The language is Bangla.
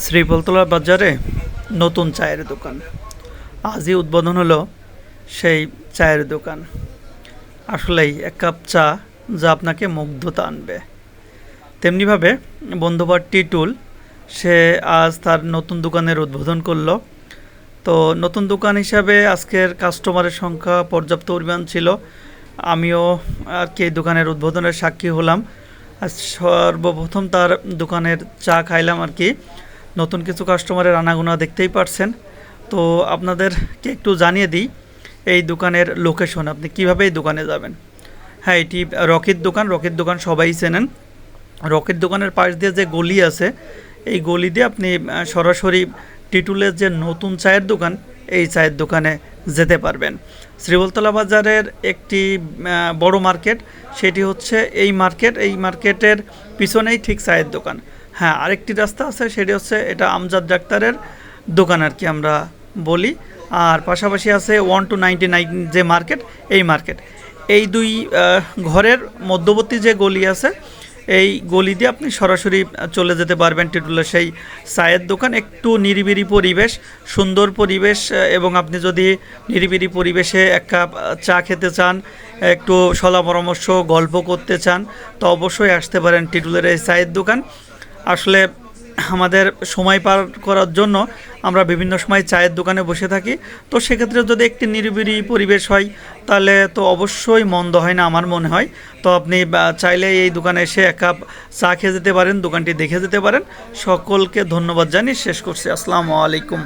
শ্রীফলতলা বাজারে নতুন চায়ের দোকান আজই উদ্বোধন হলো সেই চায়ের দোকান। আসলেই এক কাপ চা যা আপনাকে মুগ্ধতা আনবে। তেমনিভাবে বন্ধুবার টিটুল সে আজ তার নতুন দোকানের উদ্বোধন করলো। তো নতুন দোকান হিসাবে আজকের কাস্টমারের সংখ্যা পর্যাপ্ত পরিমাণ ছিল। আমিও আর কি এই দোকানের উদ্বোধনের সাক্ষী হলাম। আজ সর্বপ্রথম তার দোকানের চা খাইলাম আর কি। নতুন কিছু কাস্টমারের আনাগোনা দেখতেই পারছেন। তো আপনাদেরকে একটু জানিয়ে দিই এই দোকানের লোকেশন, আপনি কিভাবে এই দোকানে যাবেন। হ্যাঁ, এটি রকির দোকান সবাই চেনেন। রকির দোকানের পাশ দিয়ে যে গলি আছে, এই গলি দিয়ে আপনি সরাসরি টিটুলের যে নতুন চায়ের দোকান, এই চায়ের দোকানে যেতে পারবেন। শ্রীফলতলা বাজারের একটি বড় মার্কেট, সেটি হচ্ছে এই মার্কেটের পিছনেই ঠিক চায়ের দোকান। হ্যাঁ, আরেকটি রাস্তা আছে, সেটি হচ্ছে এটা আমজাদ ডাক্তারের দোকান আর কি আমরা বলি। আর পাশাপাশি আছে 1299 যে মার্কেট, এই দুই ঘরের মধ্যবর্তী যে গলি আছে, এই গলি দিয়ে আপনি সরাসরি চলে যেতে পারবেন টিটুলের সেই চায়ের দোকান। একটু নিরিবিলি পরিবেশ, সুন্দর পরিবেশ, এবং আপনি যদি নিরিবিলি পরিবেশে এক কাপ চা খেতে চান, একটু সলা পরামর্শ গল্প করতে চান, তো অবশ্যই আসতে পারেন টিটুলের এই চায়ের দোকান। আসলে আমাদের সময় পার করার জন্য আমরা বিভিন্ন সময় চায়ের দোকানে বসে থাকি। তো সেক্ষেত্রে যদি একটি নিরিবিলি পরিবেশ হয়, তাহলে তো অবশ্যই মন্দ হয় না আমার মনে হয়। তো আপনি চাইলে এই দোকানে এসে এক কাপ চা খেয়ে যেতে পারেন, দোকানটি দেখে যেতে পারেন। সকলকে ধন্যবাদ জানিয়ে শেষ করছি। আসসালামু আলাইকুম।